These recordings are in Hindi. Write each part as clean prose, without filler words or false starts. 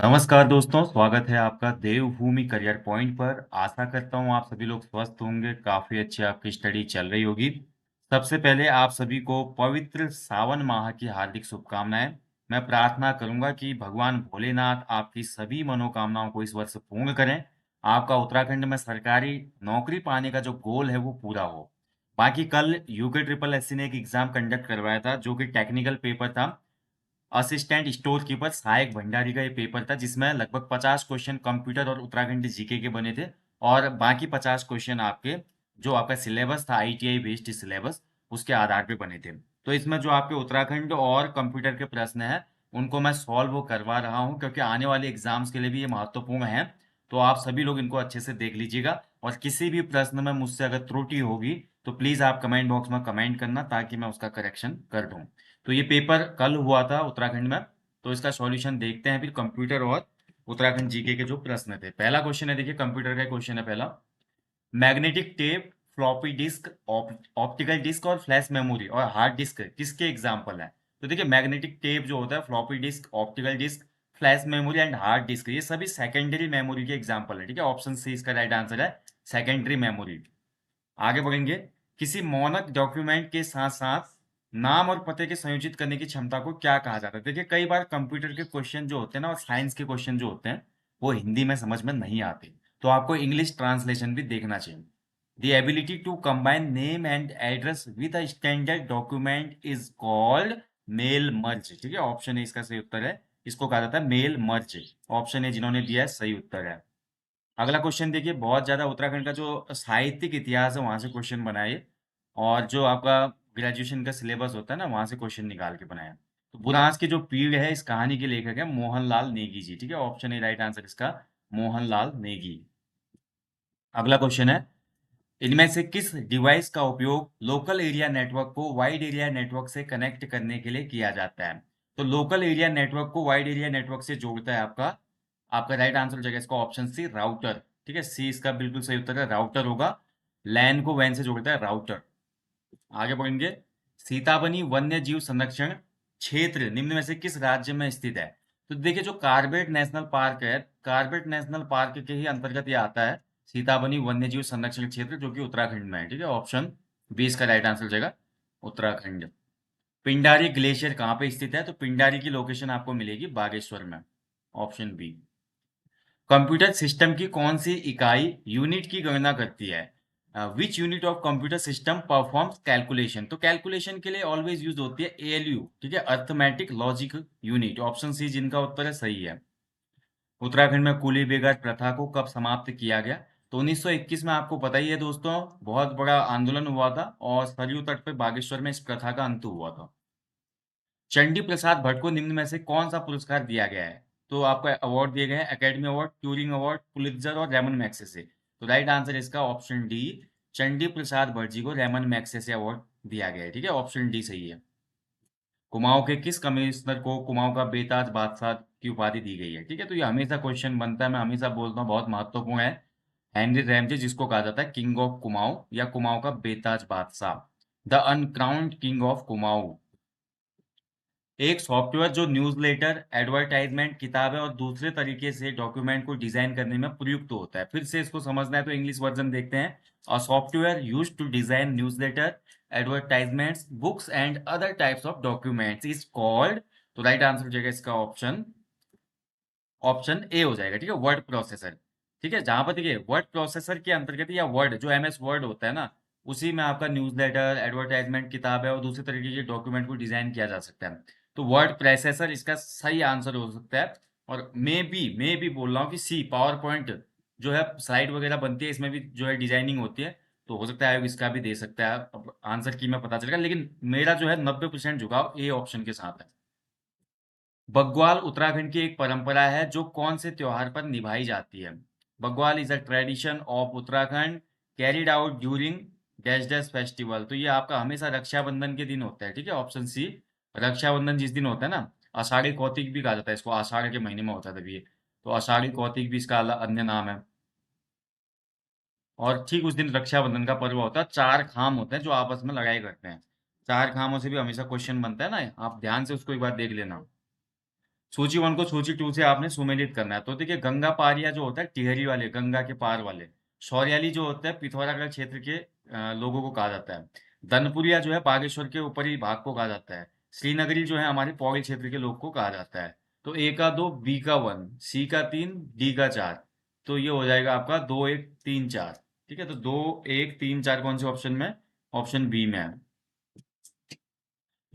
नमस्कार दोस्तों, स्वागत है आपका देवभूमि करियर पॉइंट पर। आशा करता हूँ आप सभी लोग स्वस्थ होंगे, काफ़ी अच्छी आपकी स्टडी चल रही होगी। सबसे पहले आप सभी को पवित्र सावन माह की हार्दिक शुभकामनाएँ। मैं प्रार्थना करूँगा कि भगवान भोलेनाथ आपकी सभी मनोकामनाओं को इस वर्ष पूर्ण करें। आपका उत्तराखंड में सरकारी नौकरी पाने का जो गोल है वो पूरा हो। बाकी कल यूके ट्रिपल एससी ने एक एग्ज़ाम कंडक्ट करवाया था जो कि टेक्निकल पेपर था। असिस्टेंट स्टोर कीपर सहायक भंडारी का ये पेपर था जिसमें लगभग 50 क्वेश्चन कंप्यूटर और उत्तराखंड जीके के बने थे और बाकी 50 क्वेश्चन आपके जो आपका सिलेबस था आईटीआई बेस्ड सिलेबस उसके आधार पे बने थे। तो इसमें जो आपके उत्तराखंड और कंप्यूटर के प्रश्न हैं उनको मैं सॉल्व करवा रहा हूँ क्योंकि आने वाले एग्जाम्स के लिए भी ये महत्वपूर्ण है। तो आप सभी लोग इनको अच्छे से देख लीजिएगा और किसी भी प्रश्न में मुझसे अगर त्रुटि होगी तो प्लीज आप कमेंट बॉक्स में कमेंट करना ताकि मैं उसका करेक्शन कर दूं। तो ये पेपर कल हुआ था उत्तराखंड में। तो इसका सॉल्यूशन देखते हैं फिर कंप्यूटर और उत्तराखंड जीके के जो प्रश्न थे। पहला क्वेश्चन है, देखिए कंप्यूटर का क्वेश्चन है पहला। Magnetic tape, floppy disk, optical disk और फ्लैश मेमोरी और हार्ड डिस्क किसके एग्जाम्पल है? तो देखिए मैग्नेटिक टेप जो होता है, floppy disk, optical disk, flash memory and hard disk, ये सभी सेकेंडरी मेमोरी के एग्जाम्पल है। ठीक है, ऑप्शन सी इसका राइट आंसर है, सेकेंडरी मेमोरी। आगे बढ़ेंगे। किसी मौनक डॉक्यूमेंट के साथ साथ नाम और पते के संयोजित करने की क्षमता को क्या कहा जाता है? देखिए कई बार कंप्यूटर के क्वेश्चन जो होते हैं ना और साइंस के क्वेश्चन जो होते हैं वो हिंदी में समझ में नहीं आते, तो आपको इंग्लिश ट्रांसलेशन भी देखना चाहिए। The ability to combine name and address with a standard document is called mail merge. ठीक है, ऑप्शन ए इसका सही उत्तर है, इसको कहा जाता है मेल मर्ज। ऑप्शन ए जिन्होंने दिया है सही उत्तर है। अगला क्वेश्चन देखिए, बहुत ज्यादा उत्तराखंड का जो साहित्यिक इतिहास है वहां से क्वेश्चन बनाए और जो आपका ग्रेजुएशन का सिलेबस होता है ना वहां से क्वेश्चन निकाल के बनाया। तो बुरांस की जो पीढ़ है इस कहानी के लेखक है मोहनलाल नेगी जी। ठीक है, ऑप्शन ए राइट आंसर इसका, मोहनलाल नेगी। अगला क्वेश्चन है, इनमें से किस डिवाइस का उपयोग लोकल एरिया नेटवर्क को वाइड एरिया नेटवर्क से कनेक्ट करने के लिए किया जाता है? तो लोकल एरिया नेटवर्क को वाइड एरिया नेटवर्क से जोड़ता है आपका आपका राइट आंसर हो जाएगा इसका ऑप्शन सी, राउटर। ठीक है, सी इसका बिल्कुल सही उत्तर है, राउटर होगा। लैन को वैन से जोड़ता है राउटर। आगे बढ़ेंगे। सीताबनी वन्य जीव संरक्षण क्षेत्र निम्न में से किस राज्य में स्थित है? तो देखिए जो कार्बेट नेशनल पार्क है, कार्बेट नेशनल पार्क के ही अंतर्गत ये आता है, सीताबनी वन्य जीव संरक्षण क्षेत्र, जो कि उत्तराखंड में है। ठीक है, ऑप्शन बी इसका राइट आंसर हो जाएगा, उत्तराखंड। पिंडारी ग्लेशियर कहाँ पे स्थित है? तो पिंडारी की लोकेशन आपको मिलेगी बागेश्वर में, ऑप्शन बी। कंप्यूटर सिस्टम की कौन सी इकाई यूनिट की गणना करती है? Which unit of computer system performs calculation? तो कैलकुलेशन के लिए ऑलवेज यूज होती है एएलयू। ठीक है, arithmetic logic unit, option C जिनका उत्तर है सही है। उत्तराखंड में कूली बेगार प्रथा को कब समाप्त किया गया? तो 1921 में, आपको पता ही है दोस्तों, बहुत बड़ा आंदोलन हुआ था और सरयू तट पे बागेश्वर में इस प्रथा का अंत हुआ था। चंडी प्रसाद भट्ट को निम्न में से कौन सा पुरस्कार दिया गया है? तो आपको अवार्ड दिए गए हैं academy award, Turing award, Pulitzer और रेमन मैग्सेसे। तो राइट आंसर इसका ऑप्शन डी, चंडी प्रसाद भट्ट जी को रेमन मैग्सेसे अवार्ड दिया गया है। ठीक है, ऑप्शन डी सही है। कुमाऊं के किस कमिश्नर को कुमाऊं का बेताज बादशाह की उपाधि दी गई है? ठीक है, तो ये हमेशा क्वेश्चन बनता है, मैं हमेशा बोलता हूँ, बहुत महत्वपूर्ण है। हेनरी रैमजे, जिसको कहा जाता है किंग ऑफ कुमाऊं या कुमाऊं का बेताज बादशाह, the uncrowned king of Kumaon. एक सॉफ्टवेयर जो न्यूज़लेटर, एडवर्टाइजमेंट, किताबें और दूसरे तरीके से डॉक्यूमेंट को डिजाइन करने में प्रयुक्त होता है। फिर से इसको समझना है तो इंग्लिश वर्जन देखते हैं। A software used to design newsletter, advertisements, books and other types of documents is called. तो राइट आंसर हो जाएगा इसका ऑप्शन ऑप्शन ए हो जाएगा। ठीक है, वर्ड प्रोसेसर। ठीक है, जहां पर देखिए वर्ड प्रोसेसर के अंतर्गत या वर्ड जो एमएस वर्ड होता है ना, उसी में आपका न्यूज़लेटर, एडवर्टाइजमेंट, किताब है और दूसरे तरीके के डॉक्यूमेंट को डिजाइन किया जा सकता है। तो वर्ड प्रोसेसर इसका सही आंसर हो सकता है। और मे भी बोल रहा हूँ कि सी, पावर पॉइंट जो है स्लाइड वगैरह बनती है इसमें भी जो है डिजाइनिंग होती है, तो हो सकता है इसका भी दे सकता है। अब आंसर की में पता चलेगा, लेकिन मेरा जो है 90% झुकाव ए ऑप्शन के साथ है। बग्वाल उत्तराखंड की एक परंपरा है जो कौन से त्योहार पर निभाई जाती है? Bagwal is a tradition of Uttarakhand carried out during dash dash festival. तो ये आपका हमेशा रक्षाबंधन के दिन होता है। ठीक है, ऑप्शन सी, रक्षाबंधन जिस दिन होता है ना, आषाढ़ी कौतिक भी कहा जाता है इसको, आषाढ़ के महीने में होता है तभी ये। तो आषाढ़ी कौतिक भी इसका अन्य नाम है। और ठीक उस दिन रक्षाबंधन का पर्व होता है, चार खाम होते हैं जो आपस में लड़ाई करते हैं। चार खामों से भी हमेशा क्वेश्चन बनता है ना, आप ध्यान से उसको एक बार देख लेना। सूची 1 को सूची 2 से आपने सुमेलित करना है। तो देखिए गंगा पारिया जो होता है टिहरी वाले, गंगा के पार वाले। शौरियाली जो होता है पिथौरागढ़ क्षेत्र के लोगों को कहा जाता है। दनपुरिया जो है बागेश्वर के ऊपरी भाग को कहा जाता है। श्रीनगरी जो है हमारे पौड़ी क्षेत्र के लोग को कहा जाता है। तो ए का 2, बी का 1, सी का 3, डी का 4। तो ये हो जाएगा आपका 2, 1, 3, 4। ठीक है, तो 2, 1, 3, 4 कौन से ऑप्शन में? ऑप्शन बी में है।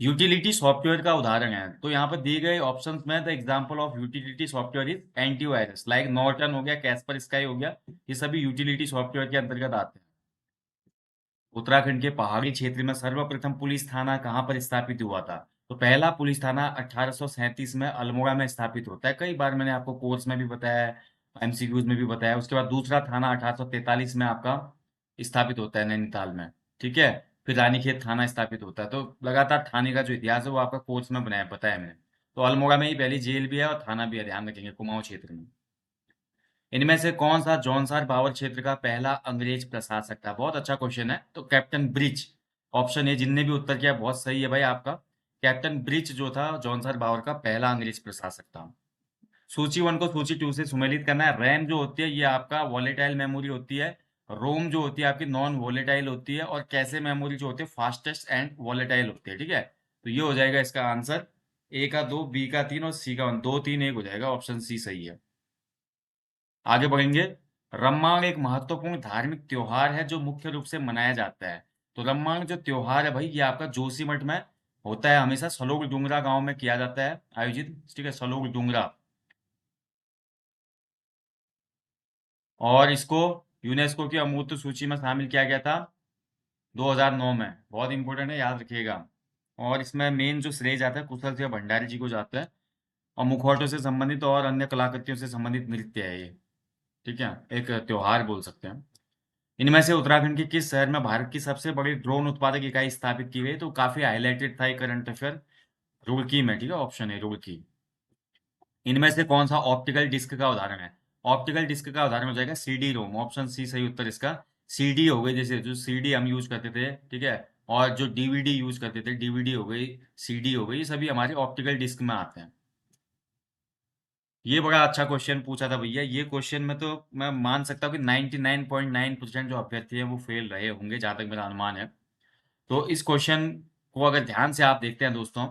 यूटिलिटी सॉफ्टवेयर का उदाहरण है, तो यहाँ पर दिए गए ऑप्शंस में the example of utility software is antivirus, like Norton हो गया, कैस्पर स्काई हो गया। ये सभी यूटिलिटी सॉफ्टवेयर के अंतर्गत आते हैं। उत्तराखंड के पहाड़ी क्षेत्र में सर्वप्रथम पुलिस थाना कहाँ पर स्थापित हुआ था? तो पहला पुलिस थाना 1837 में अल्मोड़ा में स्थापित होता है। कई बार मैंने आपको कोर्स में भी बताया है, एमसीक्यूज में भी बताया। उसके बाद दूसरा थाना 1843 में आपका स्थापित होता है नैनीताल में। ठीक है, फिर रानीखेत थाना स्थापित होता है। तो लगातार थाने का जो इतिहास है वो आपका कोर्स में बनाया बताया मैंने। तो अल्मोड़ा में ही पहली जेल भी है और थाना भी है, ध्यान रखेंगे, कुमाऊं क्षेत्र में। इनमें से कौन सा जौनसार बावर क्षेत्र का पहला अंग्रेज प्रशासक था? बहुत अच्छा क्वेश्चन है। तो कैप्टन ब्रिज, ऑप्शन ए। जिनने भी उत्तर किया बहुत सही है भाई आपका। कैप्टन ब्रिज जो था जौनसार बावर का पहला अंग्रेज प्रशासक था। सूची 1 को सूची 2 से सुमेलित करना है। रैम जो होती है ये आपका वॉलेटाइल मेमोरी होती है। रोम जो होती है आपकी नॉन वॉलेटाइल होती है। और कैसे मेमोरी जो होती है फास्टेस्ट एंड वॉलेटाइल होती है। ठीक है, तो ये हो जाएगा इसका आंसर। ए का 2, बी का 3 और सी का 1। 2, 3, 1 हो जाएगा, ऑप्शन सी सही है। आगे बढ़ेंगे। रम्माण एक महत्वपूर्ण धार्मिक त्योहार है जो मुख्य रूप से मनाया जाता है। तो रम्माण जो त्योहार है भाई ये आपका जोशीमठ में होता है, हमेशा सलोग डुंगरा गांव में किया जाता है आयोजित। ठीक है, सलोग डुंगरा। और इसको यूनेस्को की अमूर्त सूची में शामिल किया गया था 2009 में। बहुत इंपॉर्टेंट है, याद रखिएगा। और इसमें मेन जो श्रेय जाता है कुशल सिंह भंडारी जी को जाता है। और मुखौटों से संबंधित और अन्य कलाकृतियों से संबंधित नृत्य है ये। ठीक है, एक त्योहार बोल सकते हैं। इनमें से उत्तराखंड के किस शहर में भारत की सबसे बड़ी ड्रोन उत्पादक इकाई स्थापित की गई? तो काफी हाईलाइटेड था ये करंट अफेयर। रुड़की में। ठीक है, ऑप्शन है रुड़की। इनमें से कौन सा ऑप्टिकल डिस्क का उदाहरण है? ऑप्टिकल डिस्क का उदाहरण हो जाएगा सीडी रोम, ऑप्शन सी सही उत्तर इसका। सीडी हो गई, जैसे जो सीडी हम यूज करते थे, ठीक है, और जो डीवीडी यूज करते थे, डीवीडी हो गई, सीडी हो गई, ये सभी हमारे ऑप्टिकल डिस्क में आते हैं। ये बड़ा अच्छा क्वेश्चन पूछा था भैया। ये क्वेश्चन में तो मैं मान सकता हूँ कि 99.9% जो अभ्यर्थी हैं वो फेल रहे होंगे, जहां तक मेरा अनुमान है। तो इस क्वेश्चन को अगर ध्यान से आप देखते हैं दोस्तों,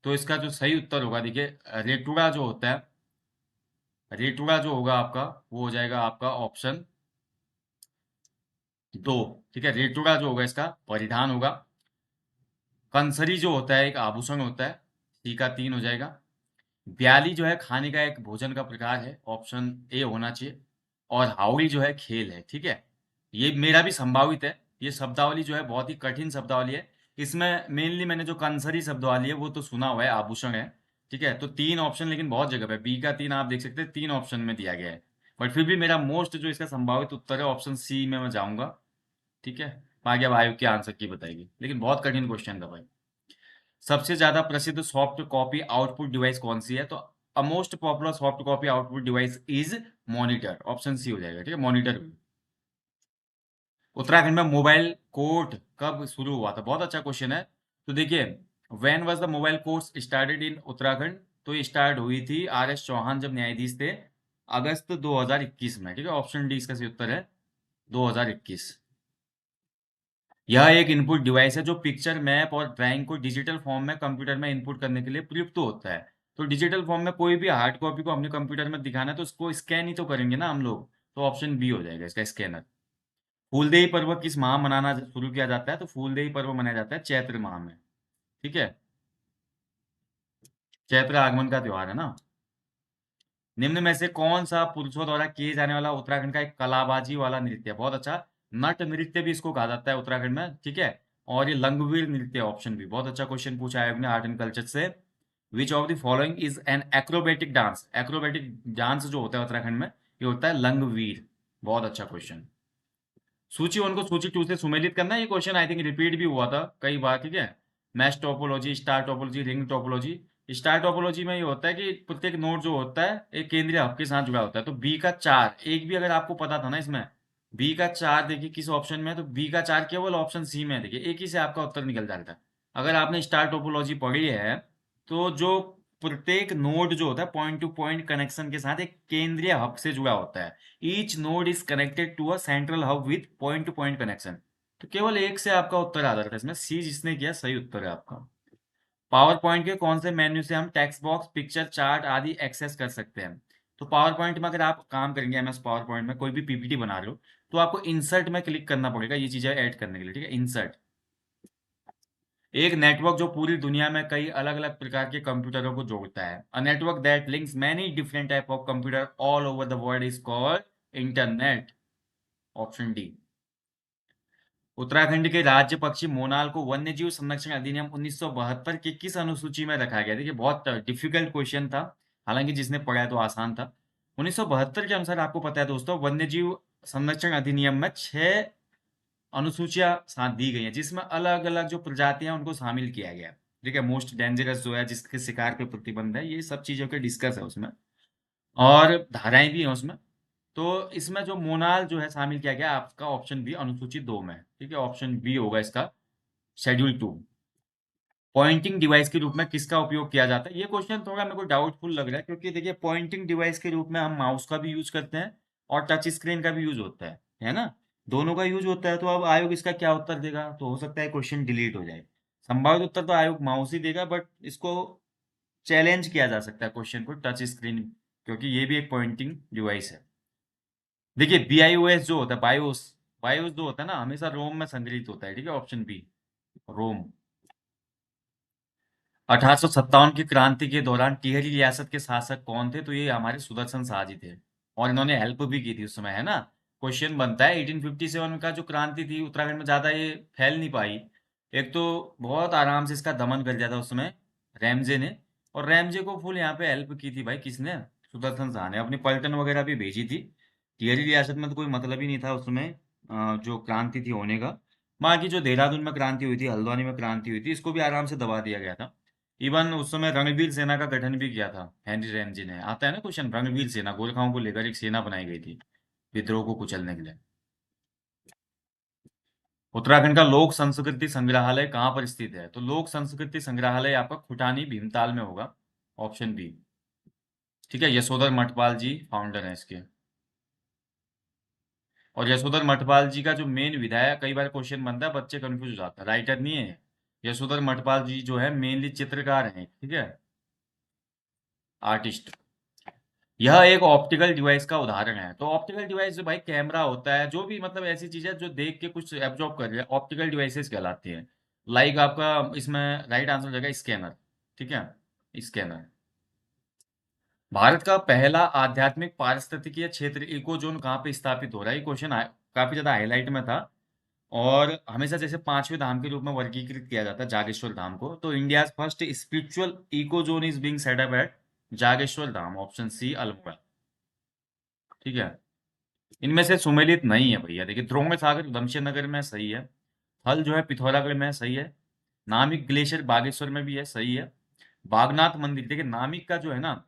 तो इसका जो सही उत्तर होगा, देखिए रेटुड़ा जो होता है, रेटुड़ा जो होगा आपका वो हो जाएगा आपका ऑप्शन 2। ठीक है, रेटुड़ा जो होगा इसका परिधान होगा। कंसरी जो होता है एक आभूषण होता है, सी का 3 हो जाएगा। ब्याली जो है खाने का एक भोजन का प्रकार है, ऑप्शन ए होना चाहिए। और हाउड़ी जो है खेल है। ठीक है, ये मेरा भी संभावित है। ये शब्दावली जो है बहुत ही कठिन शब्दावली है। इसमें मेनली मैंने जो कंसरी शब्दावली है वो तो सुना हुआ है, आभूषण है। ठीक है, तो 3 ऑप्शन लेकिन बहुत जगह पे बी का 3 आप देख सकते हैं 3 ऑप्शन में दिया गया है। बट फिर भी मेरा मोस्ट जो इसका संभावित उत्तर है ऑप्शन सी में मैं जाऊंगा। ठीक है, बाकी अब आयोग के आंसर की बताएगी, लेकिन बहुत कठिन क्वेश्चन था भाई। सबसे ज्यादा प्रसिद्ध सॉफ्ट कॉपी आउटपुट डिवाइस कौन सी है? तो a most popular soft copy output device is monitor, option C हो जाएगा। ठीक है, मॉनिटर। उत्तराखंड में मोबाइल कोर्ट कब शुरू हुआ था? बहुत अच्छा क्वेश्चन है। तो देखिए, when was the mobile course started in Uttarakhand? तो ये स्टार्ट हुई थी आर एस चौहान जब न्यायाधीश थे, अगस्त 2021 में। ठीक है, ऑप्शन डी इसका सही उत्तर है, 2021। यह एक इनपुट डिवाइस है जो पिक्चर, मैप और ड्राइंग को डिजिटल फॉर्म में कंप्यूटर में इनपुट करने के लिए प्रयुक्त होता है। तो डिजिटल फॉर्म में कोई भी हार्ड कॉपी को अपने कंप्यूटर में दिखाना है तो उसको स्कैन ही तो करेंगे ना हम लोग। तो ऑप्शन बी हो जाएगा इसका, स्कैनर। फूलदेई पर्व किस माह मनाना शुरू किया जाता है? तो फूलदेई पर्व मनाया जाता है चैत्र माह में। ठीक है, चैत्र आगमन का त्योहार है ना। निम्न में से कौन सा पुरुषों द्वारा किए जाने वाला उत्तराखंड का एक कलाबाजी वाला नृत्य है? बहुत अच्छा, नट नृत्य भी इसको कहा जाता है उत्तराखंड में। ठीक है, और ये लंगवीर नृत्य, ऑप्शन भी। बहुत अच्छा क्वेश्चन पूछा आयोग ने आर्ट एंड कल्चर से। Which of the following is an acrobatic dance? Acrobatic dance जो होता है उत्तराखंड में ये होता है लंगवीर। बहुत अच्छा क्वेश्चन। सूची 1 को सूची 2 से सुमेलित करना। ये क्वेश्चन आई थिंक रिपीट भी हुआ था कई बार। ठीक है, mesh topology, star topology, ring topology. Star topology में ये होता है कि प्रत्येक नोड जो होता है एक केंद्रीय हब के साथ जुड़ा होता है। तो बी का 4 एक भी अगर आपको पता था ना इसमें, बी का 4 देखिए किस ऑप्शन में है, तो बी का 4 केवल ऑप्शन सी में है। देखिए एक ही से आपका उत्तर निकल जाता है। अगर आपने स्टार टोपोलॉजी पढ़ी है तो जो प्रत्येक नोड जो होता है पॉइंट टू पॉइंट कनेक्शन के साथ एक केंद्रीय हब से जुड़ा होता है। Each node is connected to a central hub with point to point connection. तो केवल एक से आपका उत्तर आ जाता है इसमें, सी जिसने किया सही उत्तर है आपका। पावर पॉइंट के कौन से मेन्यू से हम टेक्स्ट बॉक्स, पिक्चर, चार्ट आदि एक्सेस कर सकते हैं? तो पावर पॉइंट में अगर आप काम करेंगे एमएस पावर पॉइंट में कोई भी पीपीटी बना रहे हो, तो आपको इंसर्ट में क्लिक करना पड़ेगा ये चीजें ऐड करने के लिए, ठीक है, इंसर्ट। एक नेटवर्क जो पूरी दुनिया में कई अलग अलग प्रकार के कंप्यूटरों को जोड़ता है। A network that links many different type of computer all over the world is called internet. Option D. Uttarakhand के राज्य पक्षी मोनाल को वन्यजीव संरक्षण अधिनियम 1972 की किस अनुसूची में रखा गया? देखिए बहुत डिफिकल्ट क्वेश्चन था, हालांकि जिसने पढ़ा है तो आसान था। 1972 के अनुसार आपको पता है दोस्तों, वन्यजीव संरक्षण अधिनियम में 6 अनुसूचियां साथ दी गई हैं, जिसमें अलग अलग जो प्रजातियां हैं उनको शामिल किया गया है। ठीक है, मोस्ट डेंजरस जो है, जिसके शिकार पे प्रतिबंध है, ये सब चीजों के डिस्कस है उसमें, और धाराएं भी हैं उसमें। तो इसमें जो मोनाल जो है शामिल किया गया, आपका ऑप्शन बी अनुसूची 2 में है। ठीक है, ऑप्शन बी होगा इसका, शेड्यूल 2। पॉइंटिंग डिवाइस के रूप में किसका उपयोग किया जाता है? ये क्वेश्चन थोड़ा मेरे को डाउटफुल लग रहा है, क्योंकि देखिए पॉइंटिंग डिवाइस के रूप में हम माउस का भी यूज करते हैं और टच स्क्रीन का भी यूज होता है ना? दोनों का यूज होता है। तो अब आयोग इसका क्या उत्तर देगा? तो हो सकता है क्वेश्चन डिलीट हो जाए। संभावित उत्तर तो आयोग माउस ही देगा, बट इसको चैलेंज किया जा सकता है क्वेश्चन को, टच स्क्रीन, क्योंकि ये भी एक पॉइंटिंग डिवाइस है। देखिए BIOS जो होता है, बायोस, बायोस जो होता है ना, हमेशा रोम में संग्रहित होता है। ठीक है, ऑप्शन बी, रोम। 1857 की क्रांति के दौरान टिहरी रियासत के शासक कौन थे? तो ये हमारे सुदर्शन शाह जी थे, और इन्होंने हेल्प भी की थी उस समय, है ना? क्वेश्चन बनता है 1857 का जो क्रांति थी उत्तराखंड में, ज्यादा ये फैल नहीं पाई। एक तो बहुत आराम से इसका दमन कर दिया था उस समय रैमजे ने, और रैमजे को फुल यहाँ पे हेल्प की थी भाई, किसने? सुदर्शन शाह ने। अपनी पलटन वगैरह भी भेजी थी। टिहरी रियासत में तो कोई मतलब ही नहीं था उस समय जो क्रांति थी होने का। बाकी जो देहरादून में क्रांति हुई थी, हल्द्वानी में क्रांति हुई थी, इसको भी आराम से दबा दिया गया था। इवन उस समय रणवीर सेना का गठन भी किया था हेनरी रैमजी ने। आता है ना क्वेश्चन, रणवीर सेना, गोरखाओं को लेकर एक सेना बनाई गई थी विद्रोह को कुचलने के लिए। उत्तराखंड का लोक संस्कृति संग्रहालय कहाँ पर स्थित है? तो लोक संस्कृति संग्रहालय आपका खुटानी भीमताल में होगा, ऑप्शन बी। ठीक है, यशोधर मठपाल जी फाउंडर है इसके। और यशोधर मठपाल जी का जो मेन विधायक, कई बार क्वेश्चन बनता है, बच्चे कंफ्यूज हो जाते हैं, राइटर नहीं है। यशोधर मठपाल जी जो है मेनली चित्रकार हैं, ठीक है, आर्टिस्ट। यह एक ऑप्टिकल डिवाइस का उदाहरण है। तो ऑप्टिकल डिवाइस जो भाई कैमरा होता है, जो भी मतलब ऐसी चीज है जो देख के कुछ एब्जॉर्ब कर रही है, ऑप्टिकल डिवाइसेस कहलाती है। लाइक आपका इसमें राइट आंसर हो जाएगा स्कैनर। ठीक है, स्कैनर। भारत का पहला आध्यात्मिक पारिस्थितिकीय क्षेत्र इको जोन कहाँ पे स्थापित हो रहा है? ये क्वेश्चन काफी ज्यादा हाईलाइट में था, और हमेशा जैसे 5वें धाम के रूप में वर्गीकृत किया जाता है जागेश्वर धाम को, तो India first spiritual eco zone is being set up at Jageshwar Dham, option C, Almora. ठीक है, इनमें से सुमेलित नहीं है भैया। देखिए द्रोण सागर उधमसिंह नगर में सही है, हल जो है पिथौरागढ़ में सही है, नामिक ग्लेशियर बागेश्वर में भी है, सही है। बागनाथ मंदिर, देखिए नामिक का जो है ना,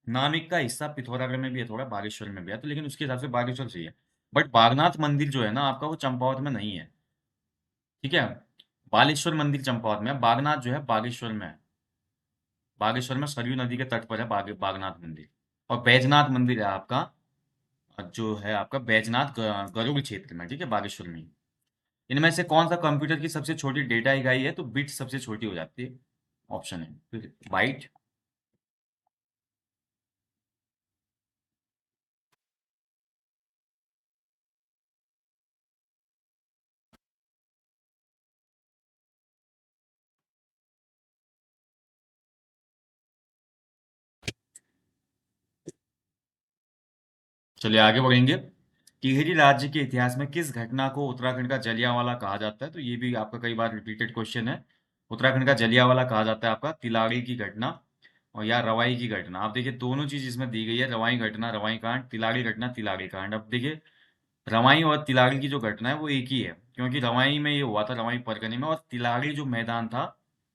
नामिक का हिस्सा पिथौरागढ़ में भी है, थोड़ा बागेश्वर में भी है, तो लेकिन उसके हिसाब से बागेश्वर सही है। बट बागनाथ मंदिर जो है ना आपका, वो चंपावत में नहीं है। ठीक है, बालेश्वर मंदिर चंपावत में है, बागनाथ जो है बागेश्वर में है। बागेश्वर में सरयू नदी के तट पर है बागनाथ मंदिर। और बैजनाथ मंदिर है आपका, जो है आपका बैजनाथ गरुड़ क्षेत्र में, ठीक है, बागेश्वर में ही। इनमें से कौन सा कंप्यूटर की सबसे छोटी डेटा इकाई है? तो बिट सबसे छोटी हो जाती है, ऑप्शन है फिर बाइट। चलिए आगे बढ़ेंगे। टिहरी राज्य के इतिहास में किस घटना को उत्तराखंड का जलियांवाला कहा जाता है? तो ये भी आपका कई बार रिपीटेड क्वेश्चन है। उत्तराखंड का जलियांवाला कहा जाता है आपका तिलाड़ी की घटना, और या रवाई की घटना। आप देखिए दोनों चीज इसमें दी गई है, रवाई घटना रवाई कांड, तिलाड़ी घटना तिलाड़ी कांड। अब देखिए रवाई और तिलाड़ी की जो घटना है वो एक ही है, क्योंकि रवाई में ये हुआ था, रवाई परगने में, और तिलाड़ी जो मैदान था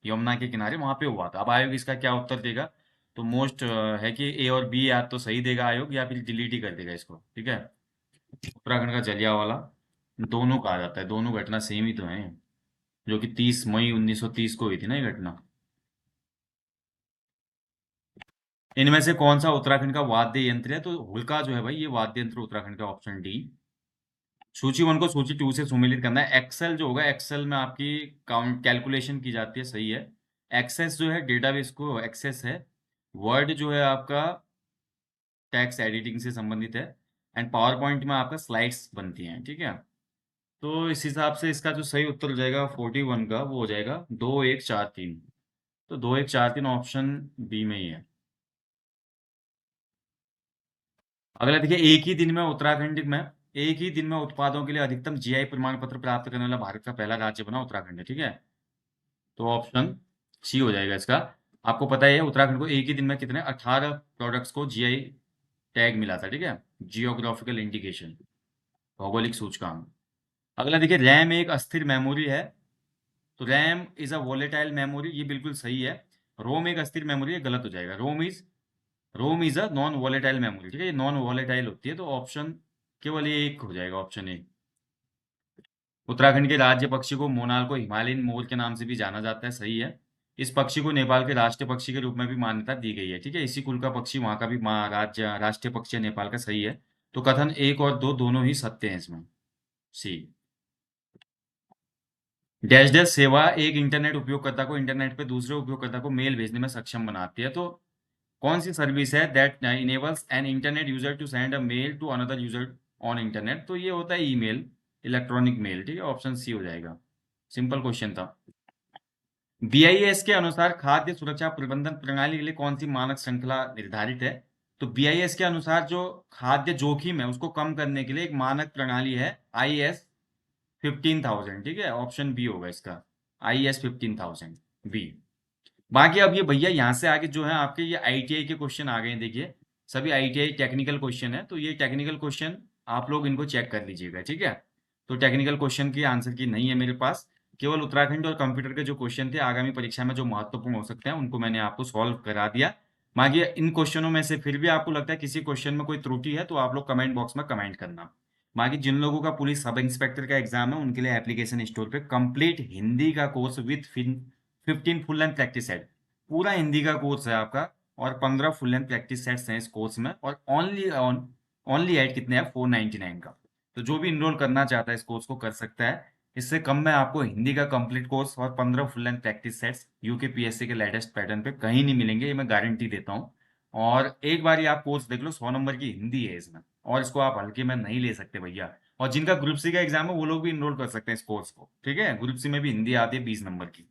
यमुना के किनारे, वहां पे हुआ था। अब आयोग इसका क्या उत्तर देगा? तो मोस्ट है कि ए और बी, या तो सही देगा आयोग या फिर डिलीट ही कर देगा इसको। ठीक है, उत्तराखंड का जलियांवाला दोनों कहा जाता है, दोनों घटना सेम ही तो है, जो कि 30 मई 1930 को हुई थी ना ये घटना। इनमें से कौन सा उत्तराखंड का वाद्य यंत्र है? तो हुड़का जो है भाई, ये वाद्य यंत्र उत्तराखंड का, ऑप्शन डी। सूची 1 को सूची 2 से सुमेलित करना है। एक्सेल जो होगा, एक्सेल में आपकी काउंट कैलकुलेशन की जाती है, सही है। एक्सेस जो है डेटाबेस को एक्सेस है। वर्ड जो है आपका टेक्स्ट एडिटिंग से संबंधित है। एंड पावर पॉइंट में आपका स्लाइड्स बनती हैं, ठीक है। तो इस हिसाब से इसका जो सही उत्तर हो जाएगा 41 का, वो हो जाएगा 2143। तो 2143 ऑप्शन बी में ही है। अगला देखिए, एक ही दिन में उत्पादों के लिए अधिकतम जीआई प्रमाण पत्र प्राप्त करने वाला भारत का पहला राज्य बना उत्तराखंड है, ठीक है। तो ऑप्शन सी हो जाएगा इसका। आपको पता ही है उत्तराखंड को एक ही दिन में कितने 18 प्रोडक्ट्स को जीआई टैग मिला था, ठीक है। जियोग्राफिकल इंडिकेशन, भौगोलिक सूचकांक। अगला देखिए, रैम एक अस्थिर मेमोरी है। तो RAM is a volatile memory, ये बिल्कुल सही है। रोम एक अस्थिर मेमोरी है, गलत हो जाएगा। ROM is a non volatile memory, ठीक है। ये नॉन वोलेटाइल होती है, तो ऑप्शन केवल ये एक हो जाएगा, ऑप्शन ए। उत्तराखंड के राज्य पक्षी को मोनाल को हिमालयन मोर के नाम से भी जाना जाता है, सही है। इस पक्षी को नेपाल के राष्ट्रीय पक्षी के रूप में भी मान्यता दी गई है, ठीक है। इसी कुल का पक्षी वहां का भी राज्य राष्ट्रीय पक्षी है नेपाल का, सही है। तो कथन 1 और 2 दोनों ही सत्य हैं इसमें, सी। डैश डैश सेवा एक इंटरनेट उपयोगकर्ता को इंटरनेट पे दूसरे उपयोगकर्ता को मेल भेजने में सक्षम बनाती है। तो कौन सी सर्विस है that enables an internet user to send a mail to another user on internet? तो ये होता है ईमेल, इलेक्ट्रॉनिक मेल, ठीक है। ऑप्शन सी हो जाएगा। सिंपल क्वेश्चन था। बीआईएस के अनुसार खाद्य सुरक्षा प्रबंधन प्रणाली के लिए कौन सी मानक श्रृंखला निर्धारित है? तो बीआईएस के अनुसार जो खाद्य जोखिम है उसको कम करने के लिए एक मानक प्रणाली है IS 15,000, ठीक है। ऑप्शन बी होगा इसका, IS 15,000 बी। बाकी अब ये भैया यहाँ से आगे जो है आपके ये ITI के क्वेश्चन आ गए हैं, देखिए सभी ITI टेक्निकल क्वेश्चन है। तो ये टेक्निकल क्वेश्चन आप लोग इनको चेक कर लीजिएगा, ठीक है। तो टेक्निकल क्वेश्चन की आंसर की नहीं है मेरे पास, केवल उत्तराखंड और कंप्यूटर के जो क्वेश्चन थे आगामी परीक्षा में जो महत्वपूर्ण हो सकते हैं उनको मैंने आपको सॉल्व करा दिया। बाकी इन क्वेश्चनों में से फिर भी आपको लगता है किसी क्वेश्चन में कोई त्रुटि है तो आप लोग कमेंट बॉक्स में कमेंट करना। बाकी जिन लोगों का पुलिस सब इंस्पेक्टर का एग्जाम है उनके लिए एप्लीकेशन स्टोर पे कंप्लीट हिंदी का course with 15 full length practice set, पूरा हिंदी का कोर्स है आपका। और 15 फुल लेंथ प्रैक्टिस सेट्स हैं इस कोर्स में, और ओनली एट कितने हैं, 499 का। तो जो भी इनरोल करना चाहता है इस कोर्स को कर सकता है। इससे कम में आपको हिंदी का कंप्लीट कोर्स और 15 full length practice sets UKPSC के लेटेस्ट पैटर्न पे कहीं नहीं मिलेंगे, ये मैं गारंटी देता हूँ। और एक बार ये आप कोर्स देख लो, 100 नंबर की हिंदी है इसमें, और इसको आप हल्के में नहीं ले सकते भैया। और जिनका ग्रुप सी का एग्जाम है वो लोग भी इनरोल कर सकते हैं इस कोर्स को, ठीक है। ग्रुप सी में भी हिंदी आती है 20 नंबर की।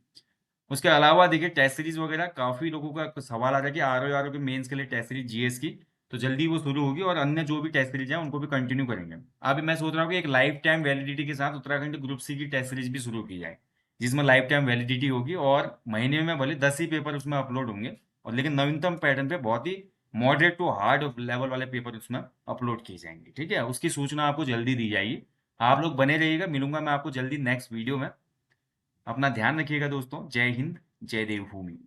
उसके अलावा देखिए टेस्ट सीरीज वगैरह, काफी लोगों का सवाल आ रहा है कि आर ओ के मेंस के लिए टेस्ट सीरीज जीएस की, तो जल्दी वो शुरू होगी। और अन्य जो भी टेस्ट सीरीज है उनको भी कंटिन्यू करेंगे। अभी मैं सोच रहा हूँ कि एक लाइफ टाइम वैलिडिटी के साथ उत्तराखंड ग्रुप सी की टेस्ट सीरीज भी शुरू की जाए, जिसमें लाइफ टाइम वैलिडिटी होगी और महीने में भले 10 ही पेपर उसमें अपलोड होंगे, और लेकिन नवीनतम पैटर्न पे बहुत ही मॉडरेट टू हार्ड लेवल वाले पेपर उसमें अपलोड किए जाएंगे, ठीक है। उसकी सूचना आपको जल्दी दी जाएगी। आप लोग बने रहिएगा, मिलूंगा मैं आपको जल्दी नेक्स्ट वीडियो में। अपना ध्यान रखिएगा दोस्तों। जय हिंद, जय देवभूमि।